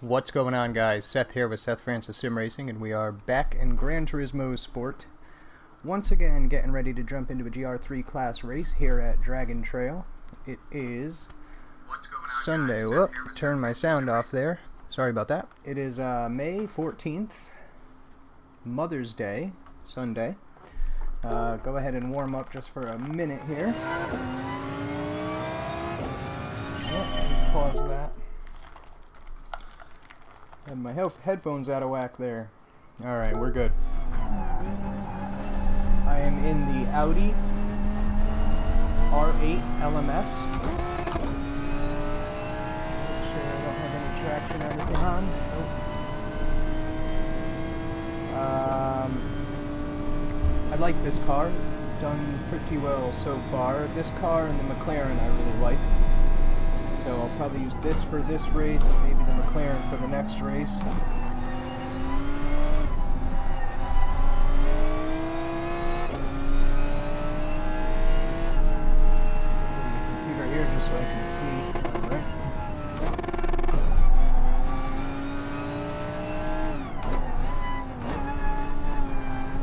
What's going on, guys? Seth here with Seth Francis Sim Racing, and we are back in Gran Turismo Sport. Once again, getting ready to jump into a Gr.3 class race here at Dragon Trail. It is Sunday. Whoop, turn my sound off there. Sorry about that. It is May 14th, Mother's Day, Sunday. Go ahead and warm up just for a minute here. Pause that. And my headphones out of whack there. Alright, we're good. I am in the Audi R8 LMS. Make sure I don't have any traction or anything on. Nope. I like this car. It's done pretty well so far. This car and the McLaren I really like. So I'll probably use this for this race, and maybe the McLaren for the next race. The computer here just so I can see. Alright.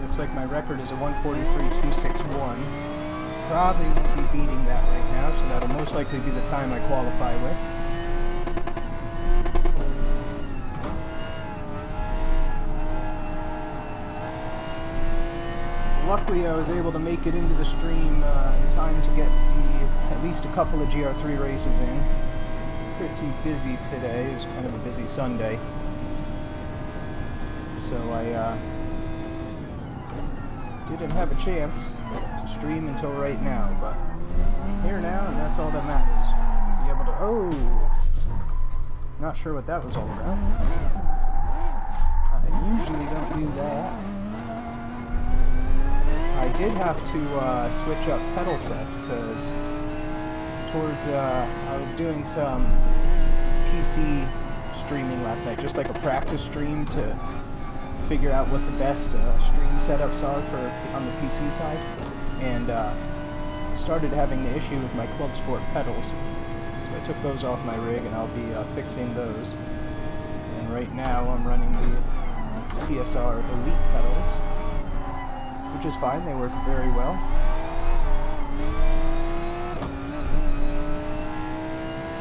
Looks like my record is a 1:43.261. Probably won't be beating that right now, so that'll most likely be the time I qualify with. Luckily, I was able to make it into the stream in time to get at least a couple of Gr3 races in. Pretty busy today. It was kind of a busy Sunday. So I didn't have a chance to stream until right now, but I'm here now, and that's all that matters. Be able to. Oh, not sure what that was all about. I usually don't do that. I did have to switch up pedal sets because towards I was doing some PC streaming last night, just like a practice stream to figure out what the best stream setups are for on the PC side, and started having the issue with my Club Sport pedals, so I took those off my rig and I'll be fixing those. And right now I'm running the CSR Elite pedals, which is fine, they work very well.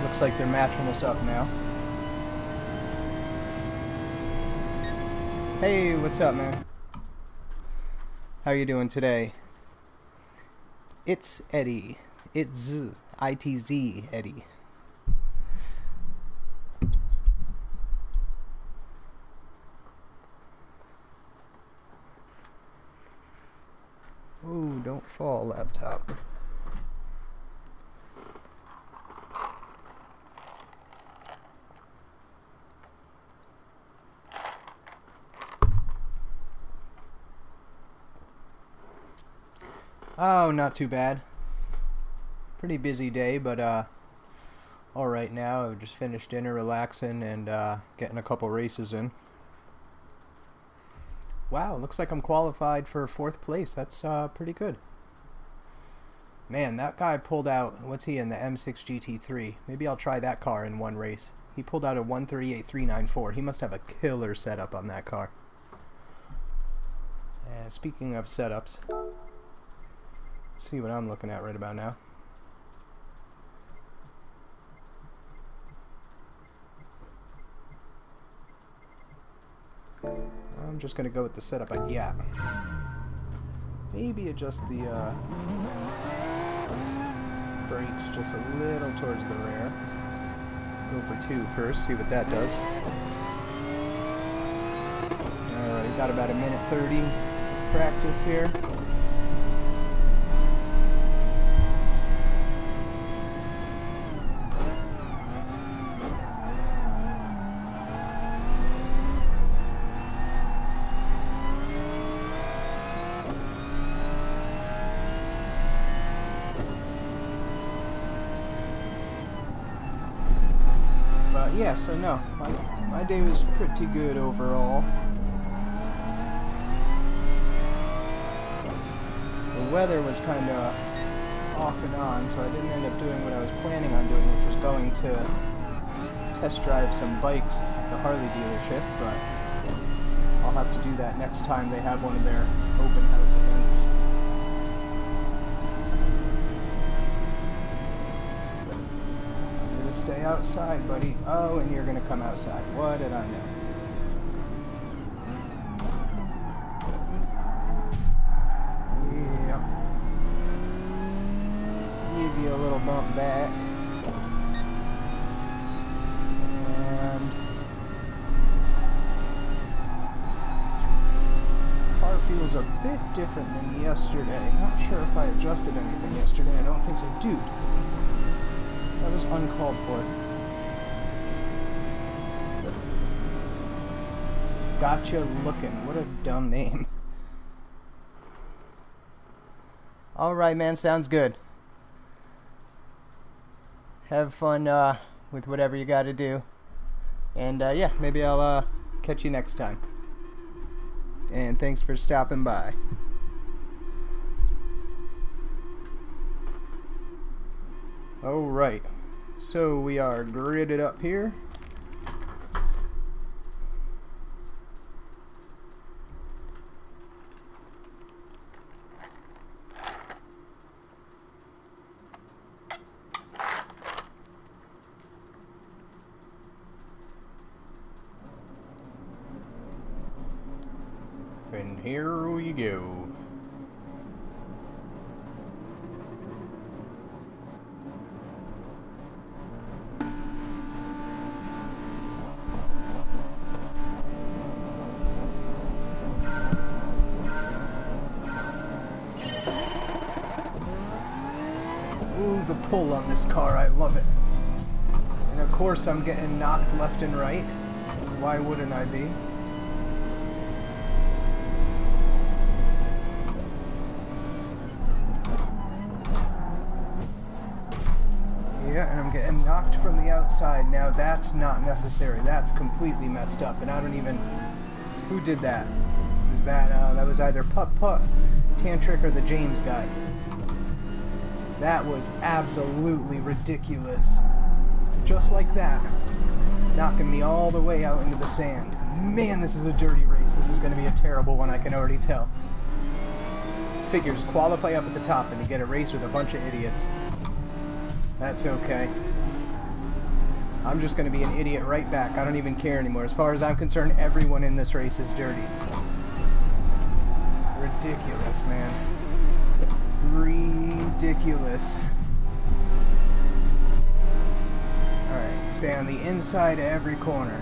Looks like they're matching us up now. Hey, what's up, man? How are you doing today? It's Eddie. It's ITZ Eddie. Ooh, don't fall, laptop. Oh, not too bad. Pretty busy day, but alright now. I've just finished dinner, relaxing, and getting a couple races in. Wow, looks like I'm qualified for 4th place. That's pretty good. Man, that guy pulled out, what's he in, the M6 GT3. Maybe I'll try that car in one race. He pulled out a 1:38.394. He must have a killer setup on that car. Speaking of setups, see what I'm looking at right about now. I'm just gonna go with the setup I got. Maybe adjust the brakes just a little towards the rear. Go for 2 first, see what that does. Alright, got about a minute 30 practice here. Yeah, so no, my day was pretty good overall. The weather was kind of off and on, so I didn't end up doing what I was planning on doing, which was going to test drive some bikes the Harley dealership, but I'll have to do that next time they have one of their open house events. I'm gonna stay outside, buddy. Oh, and you're gonna come outside. What did I know? Yeah. Give you a little bump back. Feels a bit different than yesterday. Not sure if I adjusted anything yesterday. I don't think so. Dude, that was uncalled for. Gotcha looking. What a dumb name. Alright, man. Sounds good. Have fun with whatever you gotta do. And yeah, maybe I'll catch you next time. And thanks for stopping by. Alright, so we are gridded up here. And here we go. Ooh, the pull on this car, I love it. And of course I'm getting knocked left and right. Why wouldn't I be? Yeah, and I'm getting knocked from the outside. Now that's not necessary. That's completely messed up, and I don't even... Who did that? Was that, that was either Putt Putt, Tantric, or the James guy. That was absolutely ridiculous. Just like that. Knocking me all the way out into the sand. Man, this is a dirty race. This is going to be a terrible one, I can already tell. Figures, qualify up at the top and you get a race with a bunch of idiots. That's okay. I'm just going to be an idiot right back. I don't even care anymore. As far as I'm concerned, everyone in this race is dirty. Ridiculous, man. Ridiculous. Alright, stay on the inside of every corner.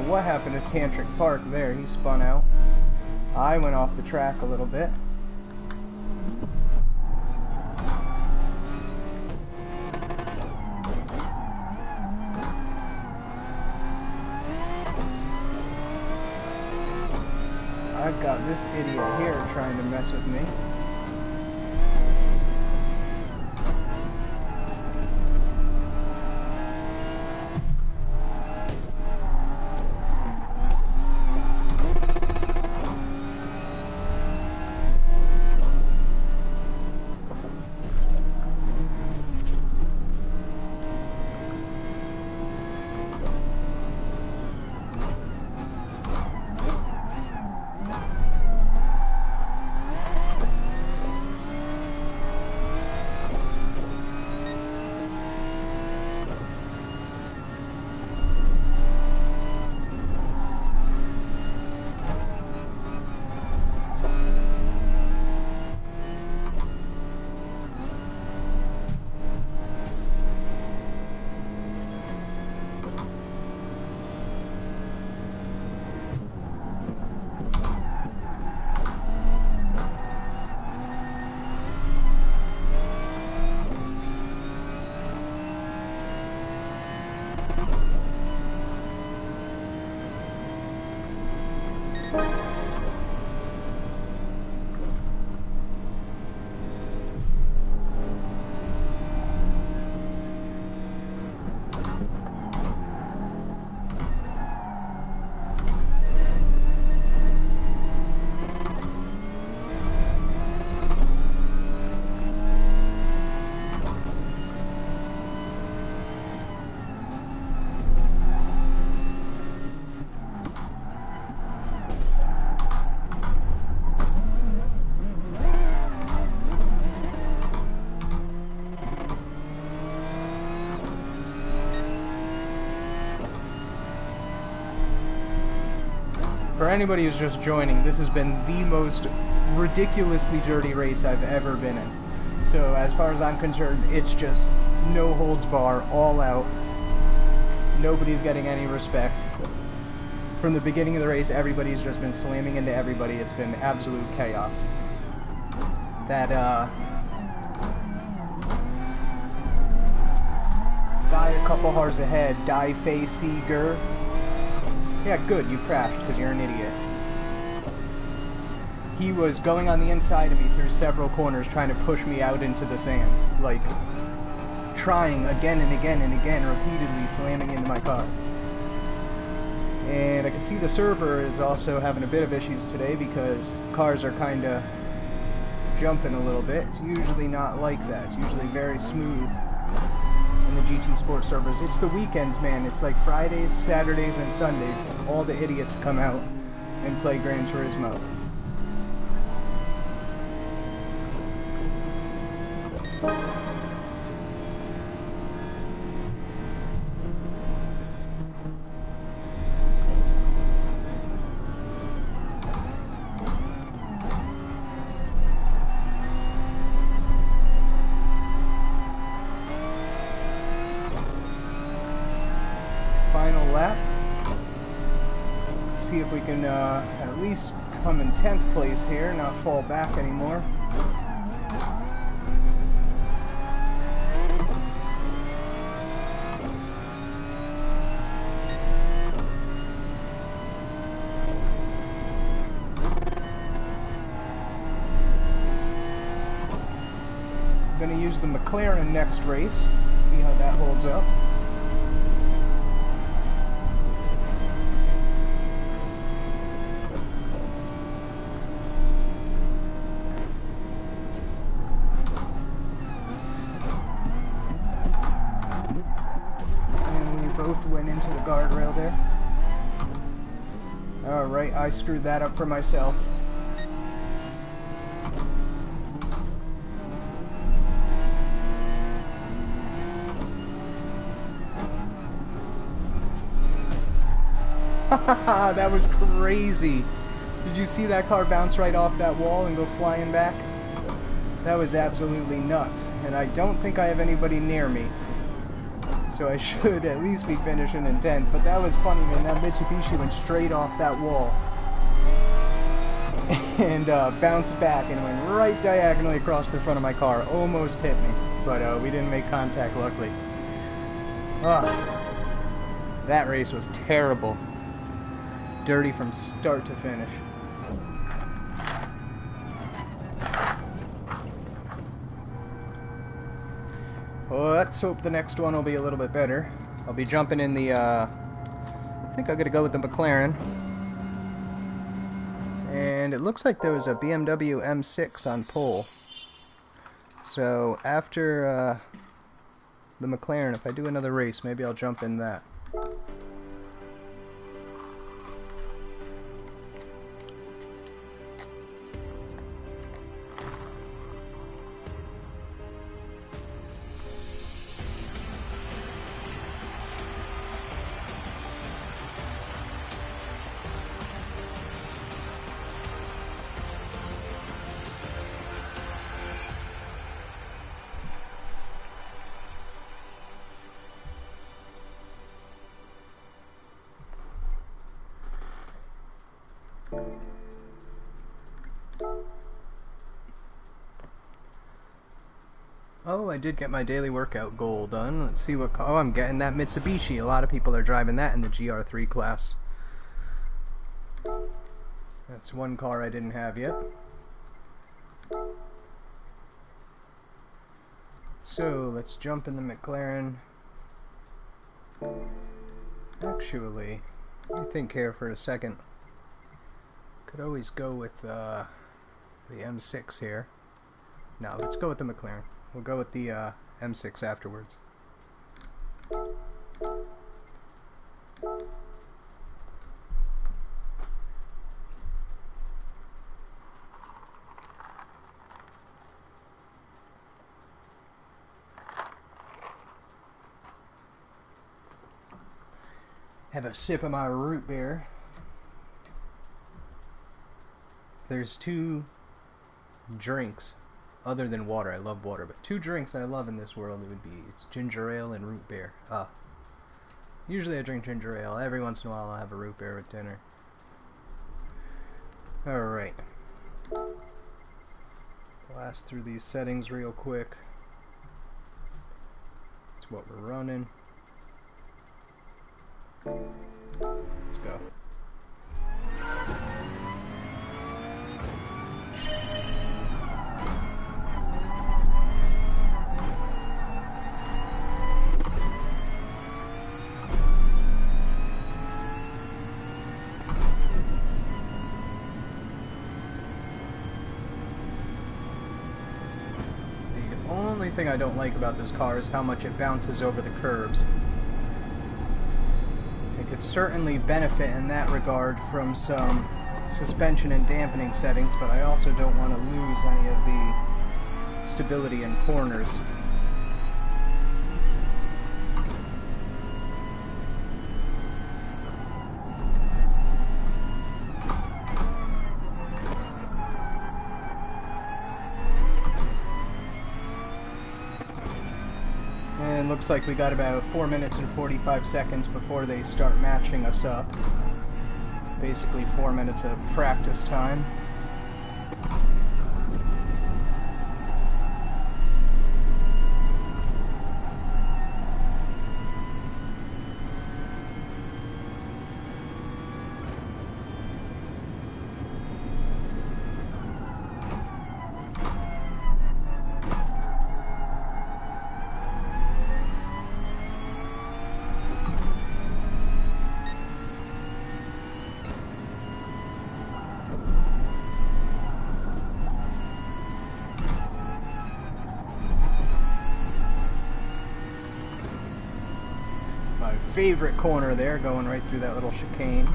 What happened to Tantric Park there? He spun out. I went off the track a little bit. I've got this idiot here trying to mess with me. anybody who's just joining, this has been the most ridiculously dirty race I've ever been in. So as far as I'm concerned, it's just no holds bar, all out. Nobody's getting any respect. From the beginning of the race, everybody's just been slamming into everybody. It's been absolute chaos. That guy a couple cars ahead, Gr.3. Yeah, good, you crashed because you're an idiot. He was going on the inside of me through several corners trying to push me out into the sand. Like, trying again and again and again, repeatedly slamming into my car. And I can see the server is also having a bit of issues today because cars are kind of jumping a little bit. It's usually not like that. It's usually very smooth in the GT Sport servers. It's the weekends, man. It's like Fridays, Saturdays, and Sundays. All the idiots come out and play Gran Turismo. Final lap. See if we can at least come in 10th place here, not fall back anymore. I'm going to use the McLaren next race, see how that holds up. Both went into the guardrail there. Alright, I screwed that up for myself. Haha, that was crazy. Did you see that car bounce right off that wall and go flying back? That was absolutely nuts. And I don't think I have anybody near me. So I should at least be finishing in 10th, but that was funny, man. That Mitsubishi went straight off that wall and bounced back and went right diagonally across the front of my car. Almost hit me, but we didn't make contact, luckily. That race was terrible. Dirty from start to finish. Well, let's hope the next one will be a little bit better. I'll be jumping in the, I think I'm going to go with the McLaren. And it looks like there was a BMW M6 on pole. So after the McLaren, if I do another race, maybe I'll jump in that. Oh, I did get my daily workout goal done. Let's see what car. Oh, I'm getting that Mitsubishi. A lot of people are driving that in the Gr.3 class. That's one car I didn't have yet. So, let's jump in the McLaren. Actually, let me think here for a second. Could always go with the M6 here. No, let's go with the McLaren. We'll go with the M6 afterwards. Have a sip of my root beer. there's two drinks other than water, I love water, but two drinks I love in this world, it would be it's ginger ale and root beer. Usually I drink ginger ale. Every once in a while I'll have a root beer with dinner. Alright. Blast through these settings real quick. That's what we're running. Let's go. The only thing I don't like about this car is how much it bounces over the curbs. It could certainly benefit in that regard from some suspension and dampening settings, but I also don't want to lose any of the stability in corners. And looks like we got about 4 minutes and 45 seconds before they start matching us up. Basically 4 minutes of practice time. Favorite corner there, going right through that little chicane.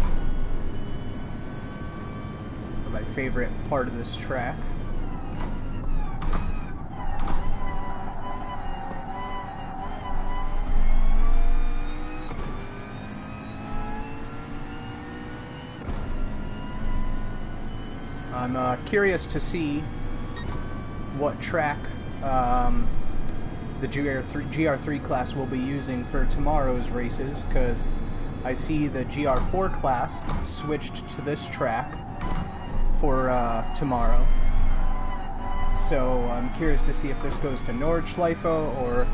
My favorite part of this track. I'm curious to see what track the Gr.3 class will be using for tomorrow's races, because I see the Gr.4 class switched to this track for tomorrow. So I'm curious to see if this goes to Nordschleife, or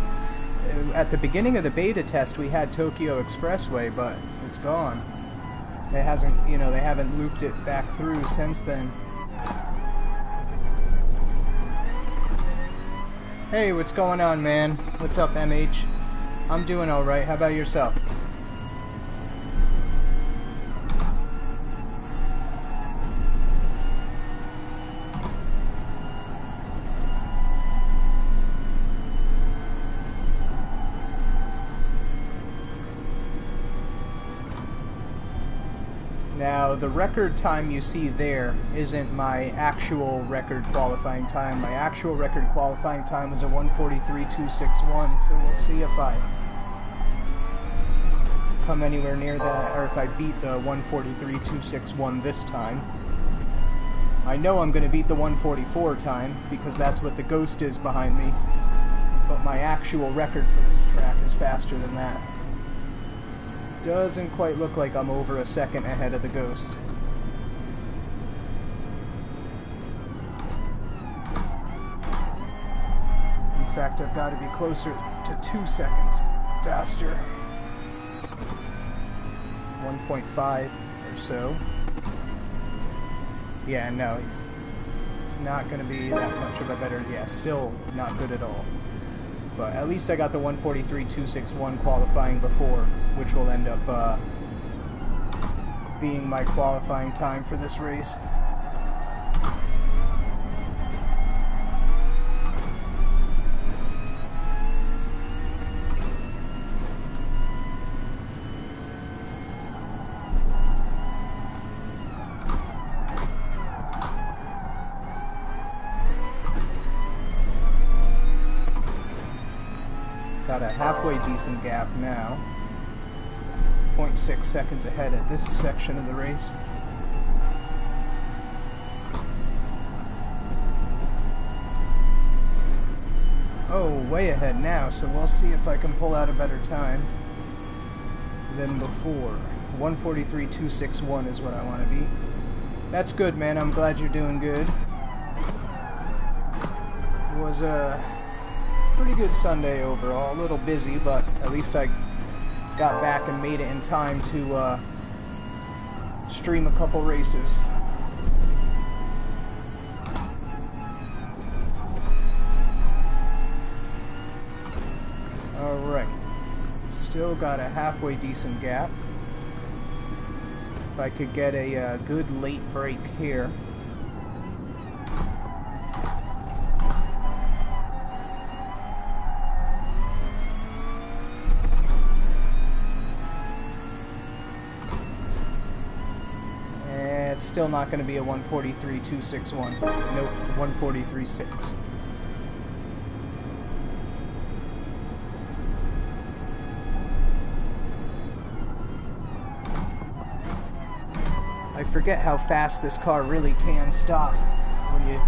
at the beginning of the beta test we had Tokyo Expressway, but it's gone. It hasn't, you know, they haven't looped it back through since then. Hey, what's going on, man? What's up, MH? I'm doing alright. How about yourself? Now, the record time you see there isn't my actual record qualifying time. My actual record qualifying time was a 1:43.261, so we'll see if I come anywhere near that, or if I beat the 1:43.261 this time. I know I'm going to beat the 1:44 time, because that's what the Ghost is behind me, but my actual record for this track is faster than that. Doesn't quite look like I'm over a second ahead of the Ghost. In fact, I've got to be closer to 2 seconds faster. 1.5 or so. Yeah, no, it's not going to be that much of a better, yeah, still not good at all. But at least I got the 1:43.261 qualifying before, which will end up being my qualifying time for this race. Got a halfway decent gap now. 0.6 seconds ahead at this section of the race. Oh, way ahead now, so we'll see if I can pull out a better time than before. 1:43.261 is what I want to be. That's good, man. I'm glad you're doing good. It was a pretty good Sunday overall. A little busy, but at least I got back and made it in time to stream a couple races. Alright. Still got a halfway decent gap. If I could get a good late break here. It's still not going to be a 1:43.261. Nope, 1:43.6. I forget how fast this car really can stop when you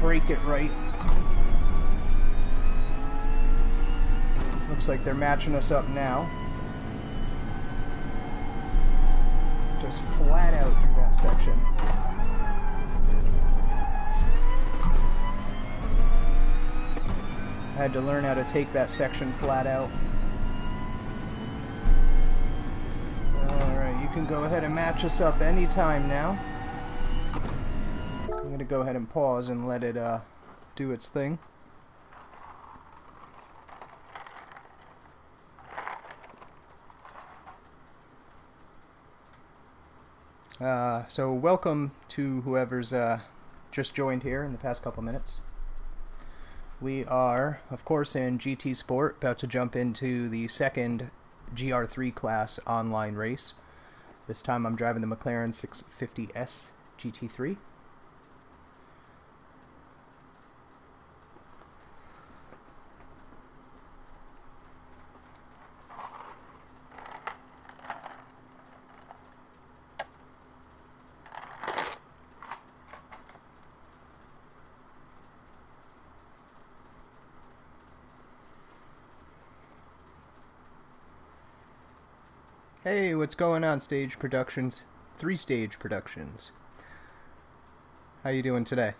brake it right. Looks like they're matching us up now. Just flat out through that section. I had to learn how to take that section flat out. Alright, you can go ahead and match us up anytime now. I'm going to go ahead and pause and let it do its thing. So welcome to whoever's just joined here in the past couple minutes. We are, of course, in GT Sport, about to jump into the second Gr.3 class online race. This time I'm driving the McLaren 650S GT3. Hey, what's going on, Stage Productions? 3 Stage Productions. How you doing today?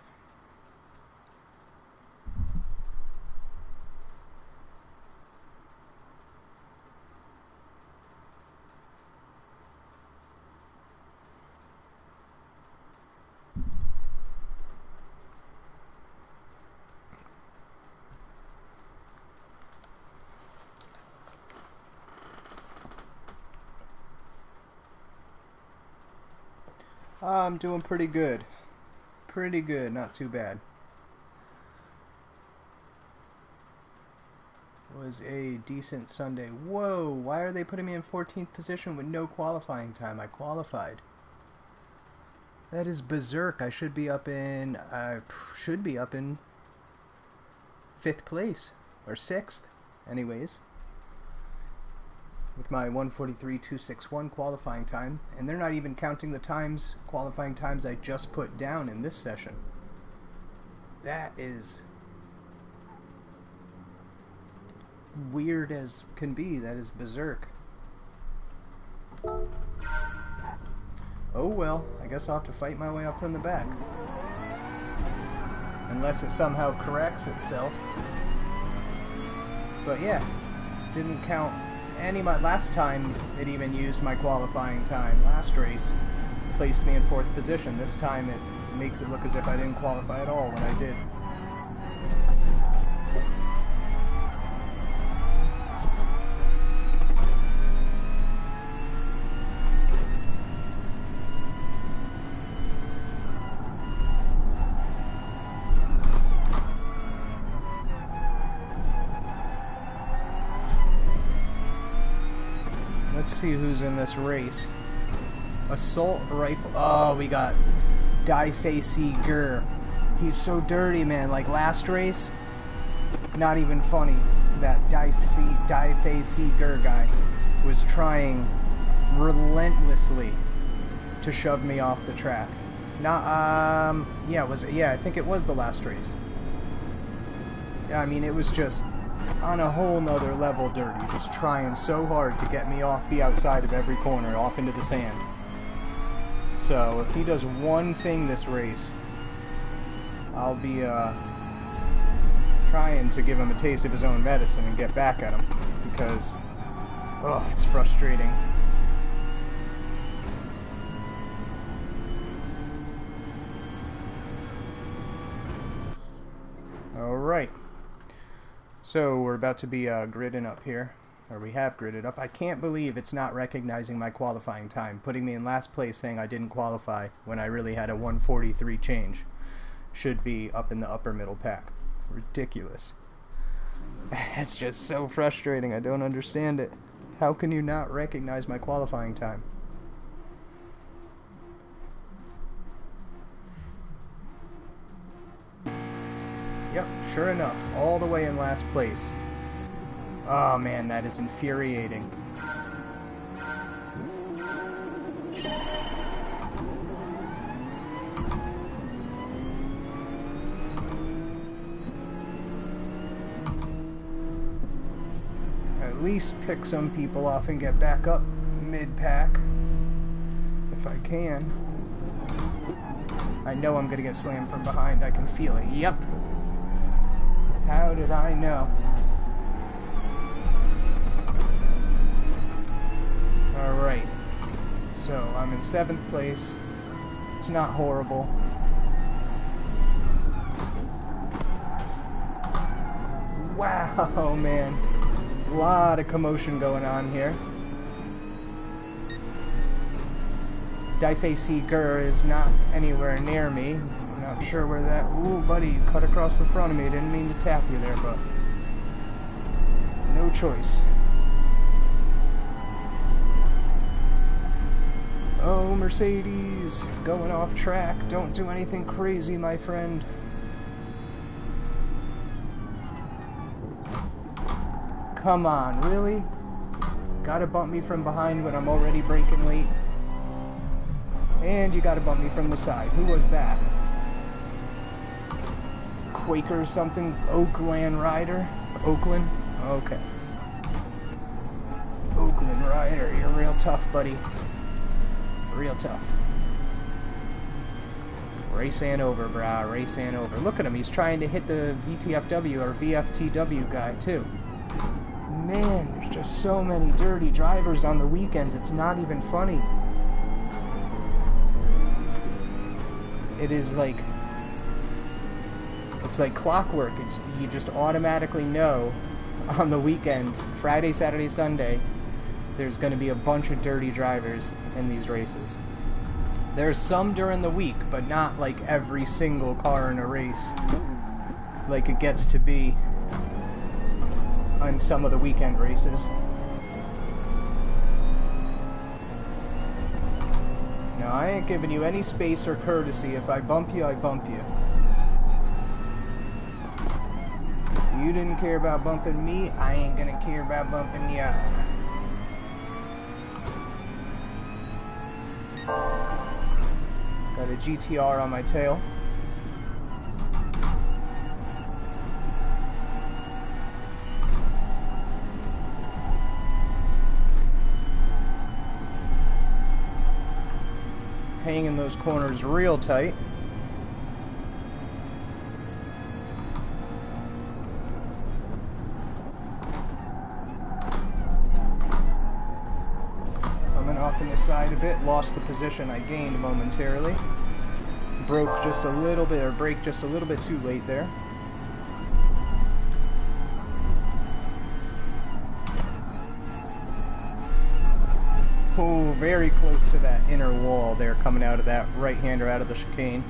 I'm doing pretty good. Pretty good, not too bad. It was a decent Sunday. Whoa, why are they putting me in 14th position with no qualifying time? I qualified. That is berserk. I should be up in 5th place or 6th anyways. With my 1:43.261 qualifying time, and they're not even counting the qualifying times I just put down in this session. That is weird as can be. That is berserk. Oh well, I guess I'll have to fight my way up from the back. Unless it somehow corrects itself. But yeah, didn't count last time it even used my qualifying time. Last race placed me in 4th position. This time it makes it look as if I didn't qualify at all when I did. Let's see who's in this race. Assault rifle. Oh, we got Gr.3. He's so dirty, man. Like last race, not even funny. That Gr. guy was trying relentlessly to shove me off the track. Not, yeah, I think it was the last race. Yeah, I mean, it was just on a whole nother level dirty, just trying so hard to get me off the outside of every corner, off into the sand. So if he does one thing this race, I'll be trying to give him a taste of his own medicine and get back at him, because oh, it's frustrating. Alright, so we're about to be gridding up here, or we have gridded up. I can't believe it's not recognizing my qualifying time, putting me in last place saying I didn't qualify when I really had a 1:43 change. Should be up in the upper middle pack. Ridiculous. It's just so frustrating, I don't understand it. How can you not recognize my qualifying time? Yep, sure enough, all the way in last place. Oh man, that is infuriating. At least pick some people off and get back up mid-pack, if I can. I know I'm gonna get slammed from behind, I can feel it. Yep. How did I know? Alright, so I'm in 7th place. It's not horrible. Wow, man. A lot of commotion going on here. Gr.3 is not anywhere near me. I'm not sure where that... Ooh, buddy, you cut across the front of me. Didn't mean to tap you there, but... no choice. Oh, Mercedes, going off track. Don't do anything crazy, my friend. Come on, really? Gotta bump me from behind when I'm already braking late. And you gotta bump me from the side. Who was that? Quaker or something? Oakland Rider? Oakland? Okay. Oakland Rider, you're real tough, buddy. Real tough. Race and over, brah. Race and over. Look at him. He's trying to hit the VTFW or VFTW guy, too. Man, there's just so many dirty drivers on the weekends. It's not even funny. It is like... it's like clockwork. You just automatically know on the weekends, Friday, Saturday, Sunday, there's going to be a bunch of dirty drivers in these races. There's some during the week, but not like every single car in a race like it gets to be on some of the weekend races. Now, I ain't giving you any space or courtesy. If I bump you, I bump you. You didn't care about bumping me, I ain't gonna care about bumping you. Got a GTR on my tail. Hanging those corners real tight. Coming off in the side a bit, lost the position I gained momentarily. Broke just a little bit, or braked just a little bit too late there. Oh, very close to that inner wall there, coming out of that right-hander out of the chicane.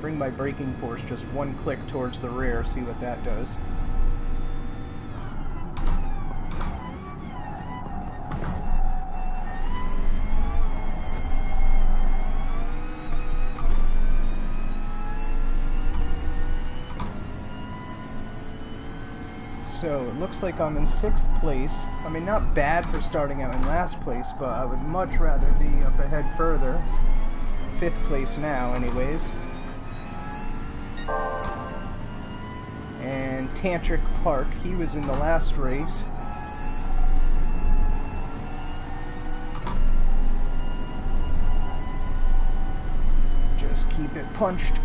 Bring my braking force just one click towards the rear, see what that does. So it looks like I'm in 6th place. I mean, not bad for starting out in last place, but I would much rather be up ahead further. 5th place now, anyways. And Tantric Park, he was in the last race. Just keep it punched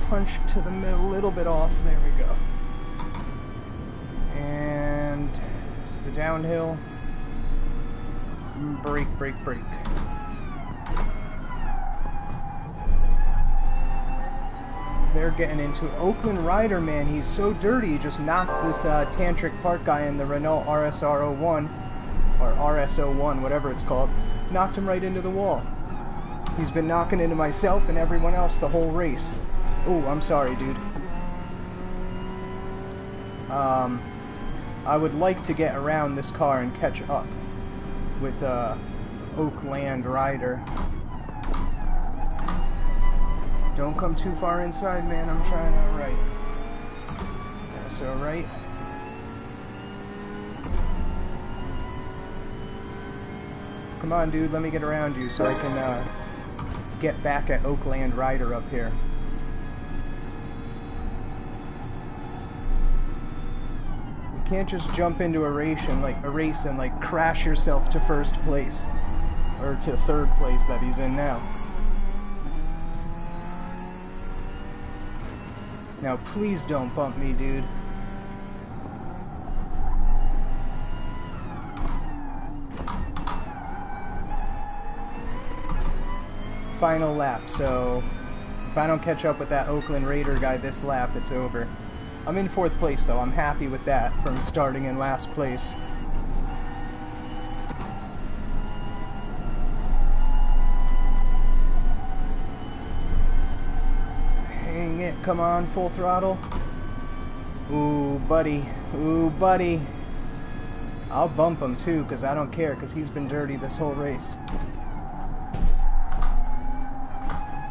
to the middle, a little bit off. There we go. And to the downhill. Brake. They're getting into Oakland Rider, man. He's so dirty. He just knocked this Tantric Park guy in the Renault RSR01, or RS01, whatever it's called. Knocked him right into the wall. He's been knocking into myself and everyone else the whole race. Oh, I'm sorry, dude. I would like to get around this car and catch up with Oakland Rider. Don't come too far inside, man. I'm trying to right. That's alright. Come on, dude. Let me get around you so I can get back at Oakland Rider up here. You can't just jump into a race and like crash yourself to 1st place. Or to 3rd place that he's in now. Now please don't bump me, dude. Final lap, so if I don't catch up with that Oakland Raider guy this lap, it's over. I'm in 4th place though. I'm happy with that from starting in last place. Hang it, come on, full throttle. Ooh, buddy. Ooh, buddy. I'll bump him too, because I don't care, because he's been dirty this whole race.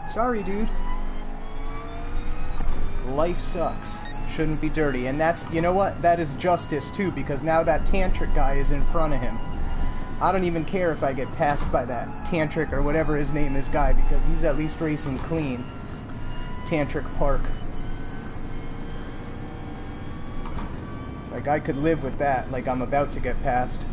Sorry, dude. Life sucks. Shouldn't be dirty. And that's, you know what? That is justice, too, because now that Tantric guy is in front of him. I don't even care if I get passed by that Tantric or whatever his name is guy, because he's at least racing clean. Tantric Park. Like, I could live with that, like I'm about to get passed.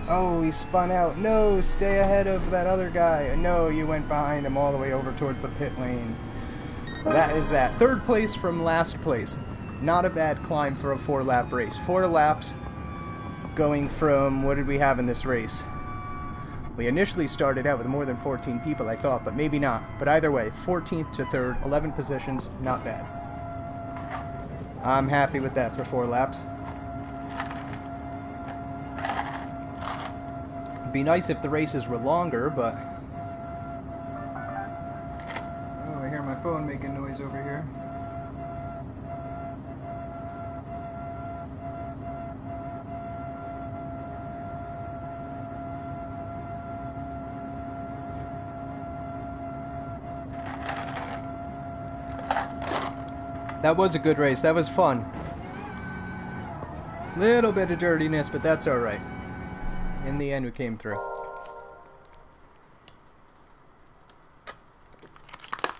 Oh, he spun out. No, stay ahead of that other guy. No, you went behind him all the way over towards the pit lane. That is that. 3rd place from last place. Not a bad climb for a 4-lap race. 4 laps going from, what did we have in this race? We initially started out with more than 14 people, I thought, but maybe not. But either way, 14th to 3rd, 11 positions, not bad. I'm happy with that for 4 laps. It'd be nice if the races were longer, but... Oh, I hear my phone making noise over here. That was a good race. That was fun. Little bit of dirtiness, but that's alright. In the end, we came through.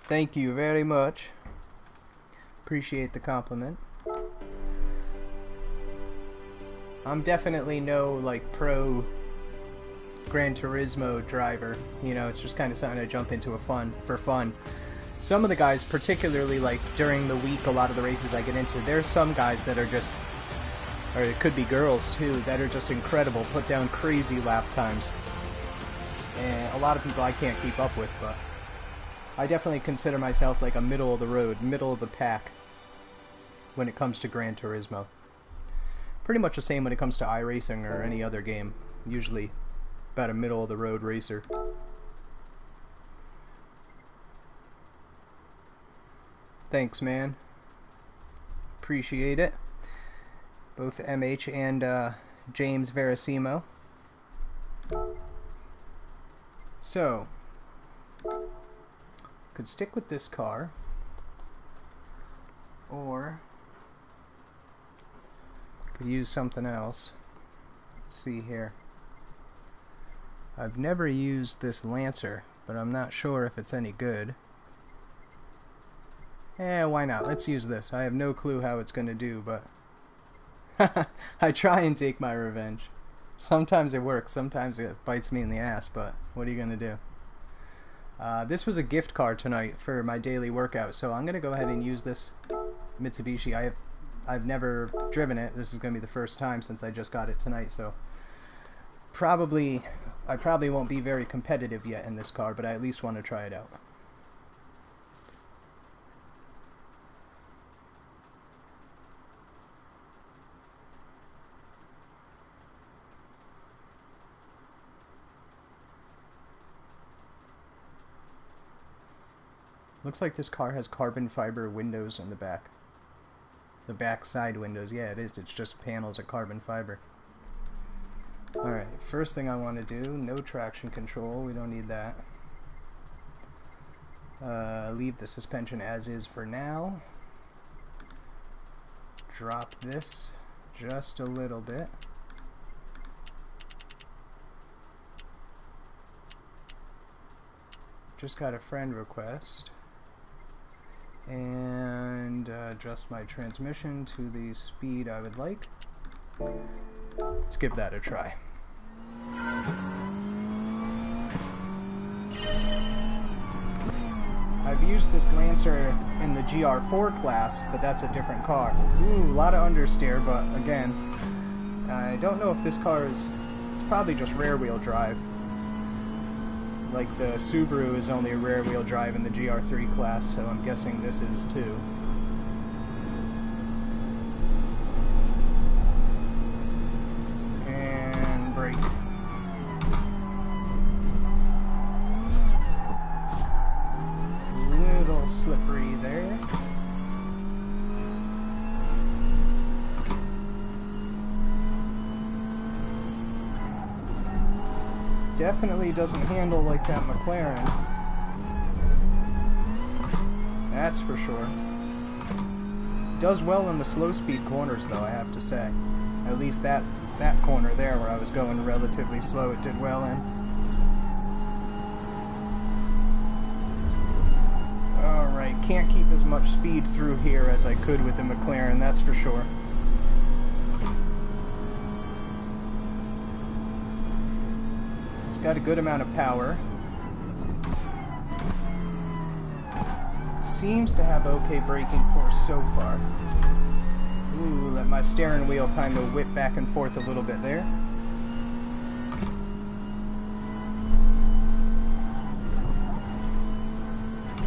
Thank you very much. Appreciate the compliment. I'm definitely no, like, pro Gran Turismo driver. You know, it's just kind of something I jump into for fun. Some of the guys, particularly, like, during the week, a lot of the races I get into, there's some guys that are just... or it could be girls too, that are just incredible, put down crazy lap times. And a lot of people I can't keep up with, but I definitely consider myself like a middle of the road, middle of the pack when it comes to Gran Turismo. Pretty much the same when it comes to iRacing or any other game. Usually about a middle of the road racer. Thanks, man. Appreciate it. Both MH and James Verasimo. So, Could stick with this car, or could use something else. Let's see here. I've never used this Lancer, but I'm not sure if it's any good. Why not? Let's use this. I have no clue how it's going to do, but I try and take my revenge. Sometimes it works, sometimes it bites me in the ass, but what are you going to do? This was a gift card tonight for my daily workout, so I'm going to go ahead and use this Mitsubishi. I've never driven it. This is going to be the first time since I just got it tonight, so I probably won't be very competitive yet in this car, but I at least want to try it out. Looks like this car has carbon fiber windows in the back. The back side windows, yeah it is, it's just panels of carbon fiber. Alright, first thing I want to do, no traction control, we don't need that. Leave the suspension as is for now. Drop this just a little bit. Just got a friend request. And adjust my transmission to the speed I would like. Let's give that a try. I've used this Lancer in the Gr.4 class, but that's a different car. Ooh, a lot of understeer, but again, I don't know if this car is... It's probably just rear-wheel drive. Like the Subaru is only a rear-wheel drive in the Gr.3 class, so I'm guessing this is too. And brake. Little slippery there. Definitely doesn't handle like that McLaren. That's for sure. Does well in the slow speed corners though, I have to say. At least that corner there where I was going relatively slow, it did well in. Alright, can't keep as much speed through here as I could with the McLaren, that's for sure. Got a good amount of power. Seems to have okay braking force so far. Ooh, let my steering wheel kind of whip back and forth a little bit there.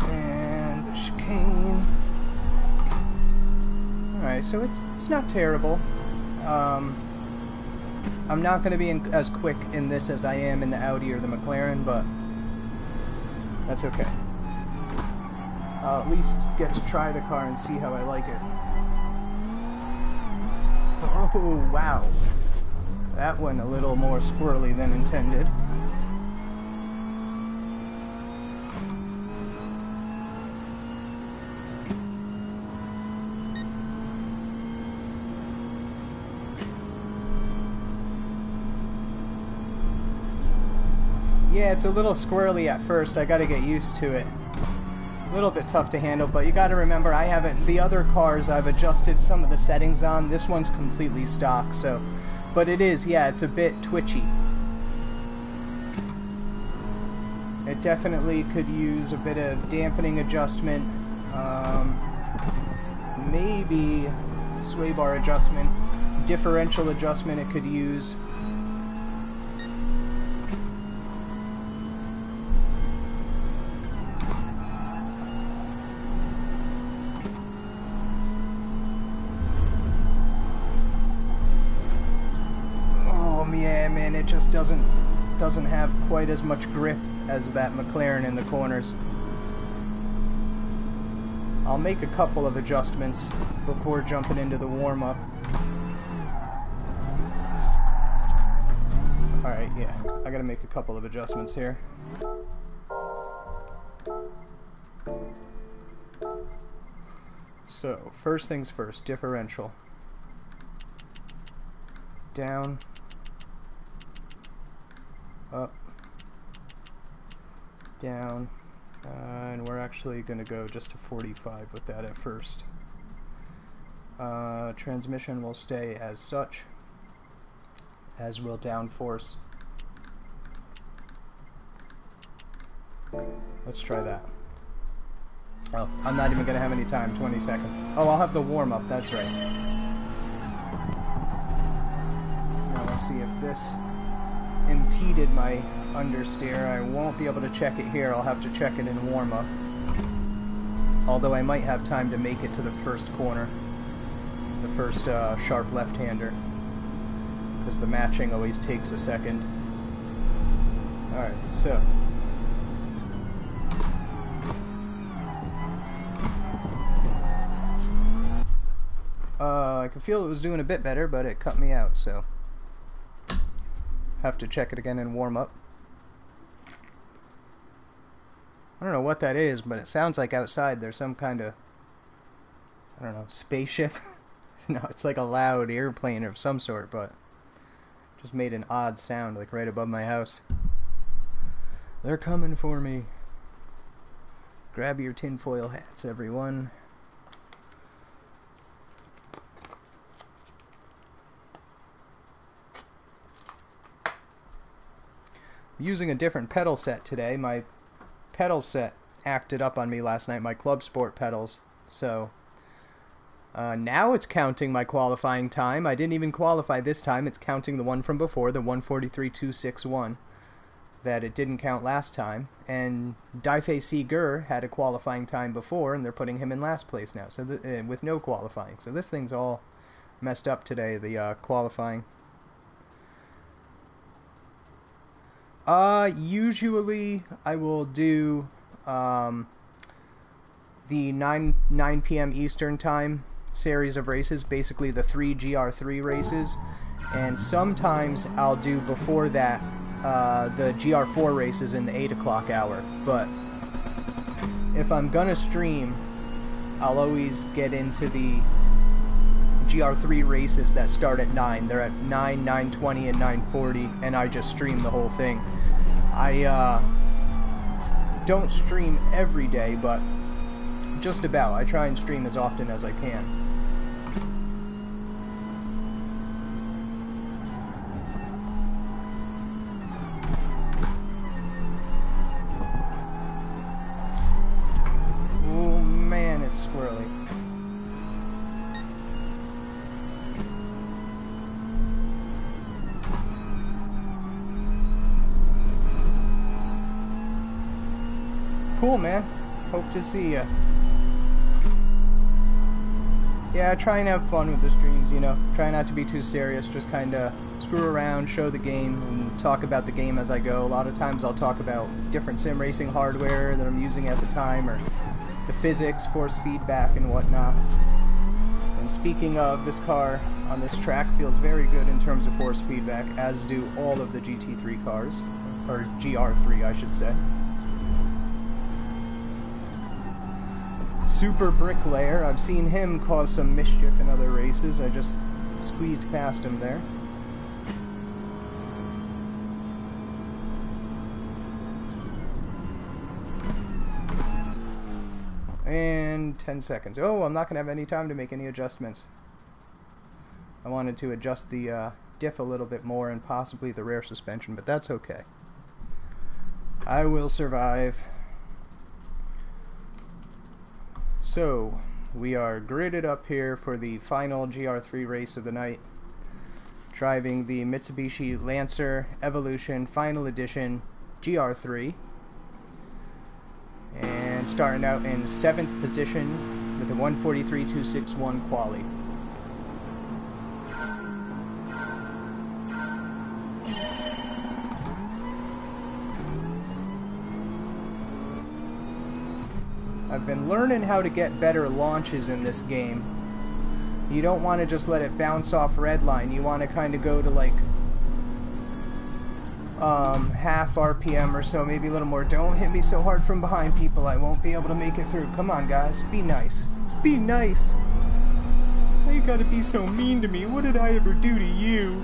And the chicane. Alright, so it's not terrible. I'm not going to be as quick in this as I am in the Audi or the McLaren, but that's okay. I'll at least get to try the car and see how I like it. Oh, wow. That went a little more squirrely than intended. Yeah, it's a little squirrely at first. I gotta get used to it. A little bit tough to handle, but you gotta remember I haven't... The other cars I've adjusted some of the settings on. This one's completely stock, so... But it is, yeah, it's a bit twitchy. It definitely could use a bit of dampening adjustment. Maybe sway bar adjustment. Differential adjustment it could use. Yeah, man, it just doesn't have quite as much grip as that McLaren in the corners. I'll make a couple of adjustments before jumping into the warm-up. Alright, yeah, I gotta make a couple of adjustments here. So, first things first, differential. Down, up, down, and we're actually going to go just to 45 with that at first. Transmission will stay as such, as will downforce. Let's try that. Oh, I'm not even going to have any time, 20 seconds. Oh, I'll have the warm-up, that's right. Now let's see if this impeded my understeer. I won't be able to check it here, I'll have to check it in warm-up. Although I might have time to make it to the first corner. The first sharp left-hander. Because the matching always takes a second. Alright, so... I could feel it was doing a bit better, but it cut me out, so... have to check it again and warm up. I don't know what that is, but it sounds like outside there's some kind of... I don't know, spaceship? No, it's like a loud airplane of some sort, but... just made an odd sound, like right above my house. They're coming for me. Grab your tinfoil hats, everyone. I'm using a different pedal set today. My pedal set acted up on me last night, my Club Sport pedals. So now it's counting my qualifying time. I didn't even qualify this time. It's counting the one from before, the 1:43.261, that it didn't count last time. And Gr.3 had a qualifying time before, and they're putting him in last place now, so with no qualifying. So this thing's all messed up today, the qualifying. Usually I will do the 9 p.m. Eastern time series of races, basically the 3 Gr.3 races, and sometimes I'll do before that the Gr.4 races in the 8 o'clock hour. But if I'm gonna stream, I'll always get into the Gr.3 races that start at 9. They're at 9, 9:20, and 9:40, and I just stream the whole thing. I don't stream every day, but just about. I try and stream as often as I can. Oh man, it's squirrely. Cool, man. Hope to see ya. Yeah, I try and have fun with the streams, you know. Try not to be too serious, just kind of screw around, show the game, and talk about the game as I go. A lot of times I'll talk about different sim racing hardware that I'm using at the time, or the physics, force feedback, and whatnot. And speaking of, this car on this track feels very good in terms of force feedback, as do all of the GT3 cars, or Gr.3 I should say. Super Bricklayer, I've seen him cause some mischief in other races. I just squeezed past him there. And 10 seconds. Oh, I'm not going to have any time to make any adjustments. I wanted to adjust the diff a little bit more and possibly the rear suspension, but that's okay. I will survive. So, we are gridded up here for the final Gr.3 race of the night, driving the Mitsubishi Lancer Evolution Final Edition Gr.3, and starting out in 7th position with a 1:43.261 quali. I've been learning how to get better launches in this game. You don't want to just let it bounce off red line. You want to kind of go to like half RPM or so, maybe a little more. Don't hit me so hard from behind, people. I won't be able to make it through. Come on, guys. Be nice. Be nice. Why you gotta be so mean to me? What did I ever do to you?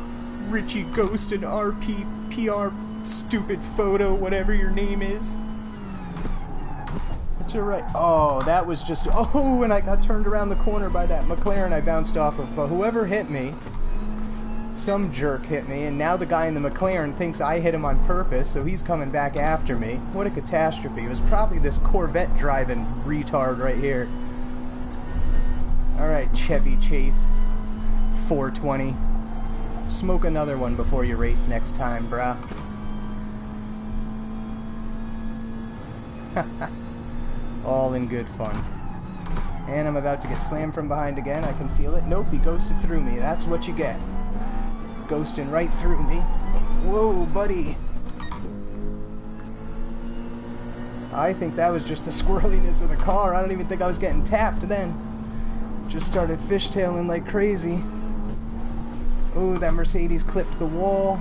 Richie Ghost and RPPR stupid photo, whatever your name is. It's alright. Oh, that was just... Oh, and I got turned around the corner by that McLaren I bounced off of. But whoever hit me, some jerk hit me, and now the guy in the McLaren thinks I hit him on purpose, so he's coming back after me. What a catastrophe. It was probably this Corvette driving retard right here. Alright, Chevy Chase 420. Smoke another one before you race next time, brah. All in good fun. And I'm about to get slammed from behind again. I can feel it. Nope, he ghosted through me. That's what you get. Ghosting right through me. Whoa, buddy. I think that was just the squirreliness of the car. I don't even think I was getting tapped then. Just started fishtailing like crazy. Oh, that Mercedes clipped the wall.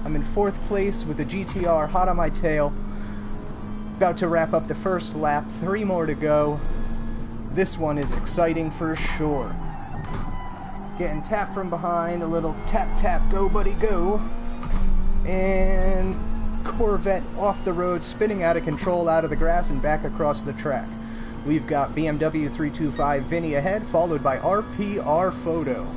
I'm in 4th place with the GTR hot on my tail. About to wrap up the first lap. 3 more to go. This one is exciting for sure. Getting tapped from behind. A little tap tap, go buddy go. And Corvette off the road, spinning out of control out of the grass and back across the track. We've got BMW 325 Vinny ahead, followed by RPR Photo.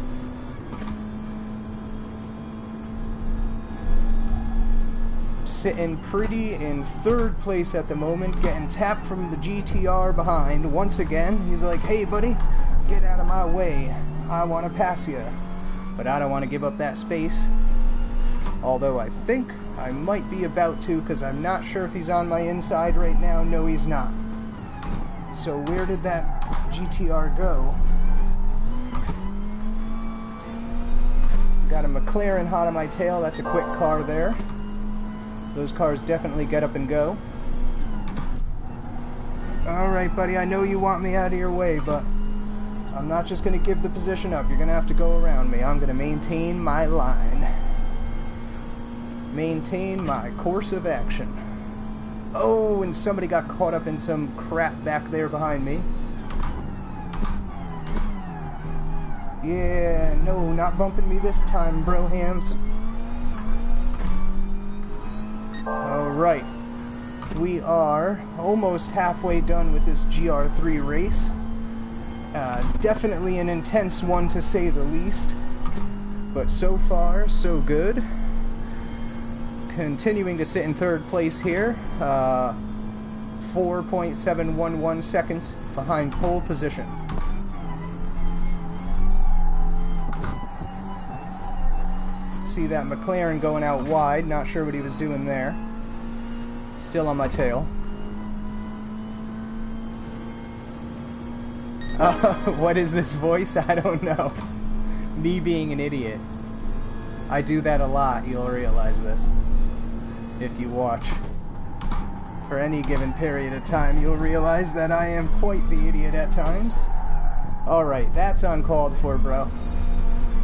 Sitting pretty in 3rd place at the moment, getting tapped from the GTR behind. Once again, he's like, hey buddy, get out of my way. I want to pass you. But I don't want to give up that space. Although I think I might be about to, because I'm not sure if he's on my inside right now. No, he's not. So where did that GTR go? Got a McLaren hot on my tail. That's a quick car there. Those cars definitely get up and go. Alright, buddy, I know you want me out of your way, but I'm not just going to give the position up. You're going to have to go around me. I'm going to maintain my line. Maintain my course of action. Oh, and somebody got caught up in some crap back there behind me. Yeah, no, not bumping me this time, brohams. Alright, we are almost halfway done with this Gr.3 race. Definitely an intense one to say the least, but so far so good. Continuing to sit in 3rd place here, 4.711 seconds behind pole position. See that McLaren going out wide, not sure what he was doing there. Still on my tail. What is this voice? I don't know. Me being an idiot. I do that a lot, you'll realize this. If you watch for any given period of time, you'll realize that I am quite the idiot at times. Alright, that's uncalled for, bro.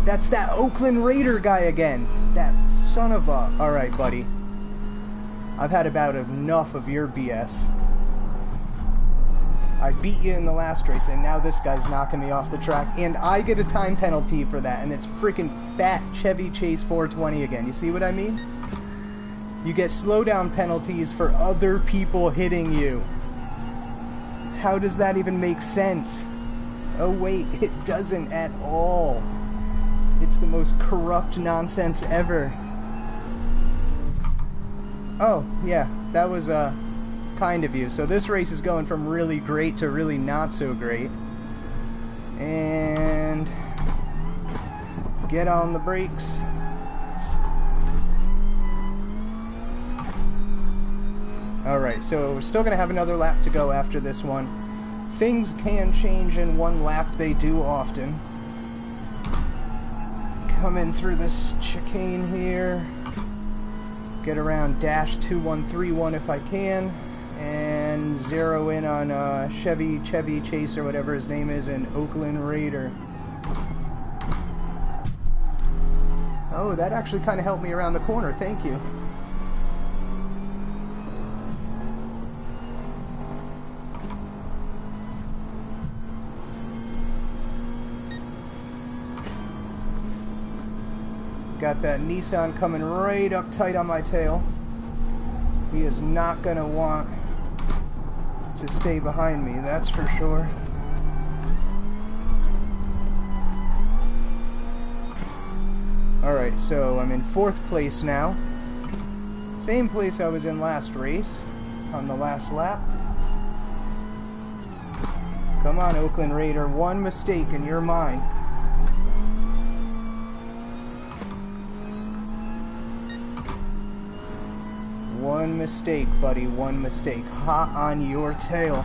That's that Oakland Raider guy again. That son of a... Alright, buddy. I've had about enough of your BS. I beat you in the last race, and now this guy's knocking me off the track, and I get a time penalty for that, and it's freaking fat Chevy Chase 420 again. You see what I mean? You get slowdown penalties for other people hitting you. How does that even make sense? Oh wait, it doesn't at all. It's the most corrupt nonsense ever. Oh, yeah, that was kind of you. So this race is going from really great to really not so great. And get on the brakes. Alright, so we're still going to have another lap to go after this one. Things can change in one lap, they do often. Coming through this chicane here. Get around dash 2131 if I can. And zero in on Chevy Chase or whatever his name is in Oakland Raider. Oh, that actually kind of helped me around the corner, thank you. Got that Nissan coming right up tight on my tail. He is not going to want to stay behind me, that's for sure. Alright, so I'm in 4th place now. Same place I was in last race, on the last lap. Come on, Oakland Raider, one mistake and you're mine. One mistake, buddy, one mistake. Hot on your tail.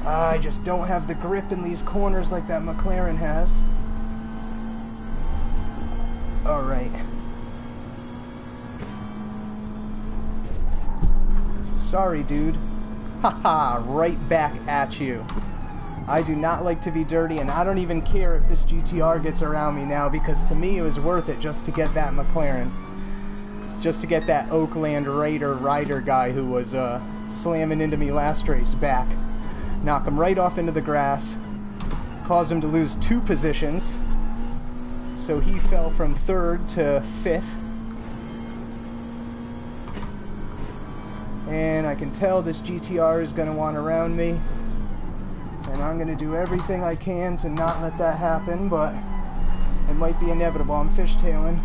I just don't have the grip in these corners like that McLaren has. Alright. Sorry, dude. Haha, right back at you. I do not like to be dirty, and I don't even care if this GTR gets around me now, because to me it was worth it just to get that McLaren. Just to get that Oakland Raider rider guy who was slamming into me last race back. Knock him right off into the grass. Cause him to lose 2 positions. So he fell from 3rd to 5th. And I can tell this GTR is going to want around me. And I'm going to do everything I can to not let that happen, but it might be inevitable. I'm fishtailing.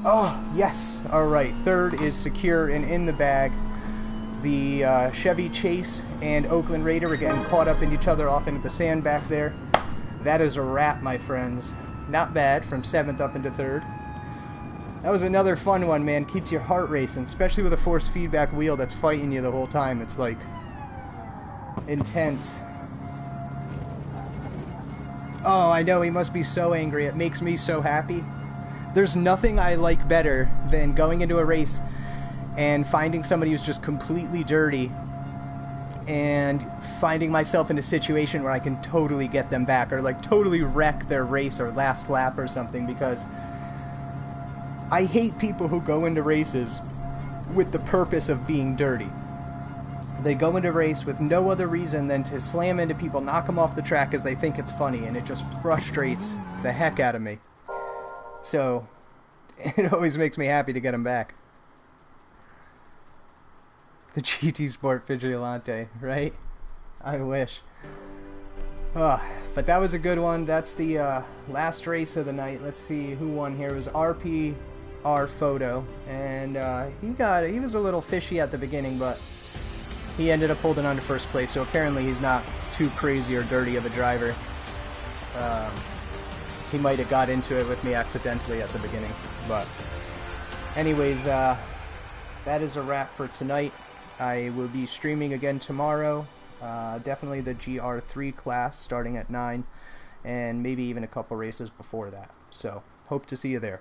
Oh, yes! Alright, 3rd is secure and in the bag. The Chevy Chase and Oakland Raider are getting caught up in each other off into the sand back there. That is a wrap, my friends. Not bad, from 7th up into 3rd. That was another fun one, man. Keeps your heart racing, especially with a force feedback wheel that's fighting you the whole time. It's like intense. Oh, I know, he must be so angry. It makes me so happy. There's nothing I like better than going into a race and finding somebody who's just completely dirty and finding myself in a situation where I can totally get them back, or like totally wreck their race or last lap or something, because I hate people who go into races with the purpose of being dirty. They go into a race with no other reason than to slam into people, knock them off the track because they think it's funny, and it just frustrates the heck out of me. So, it always makes me happy to get them back. The GT Sport Vigilante, right? I wish. Oh, but that was a good one. That's the last race of the night. Let's see who won here. It was RPR Photo, and he was a little fishy at the beginning, but he ended up holding on to 1st place, so apparently he's not too crazy or dirty of a driver. He might have got into it with me accidentally at the beginning, but anyways, that is a wrap for tonight. I will be streaming again tomorrow, definitely the Gr.3 class starting at 9, and maybe even a couple races before that. So, hope to see you there.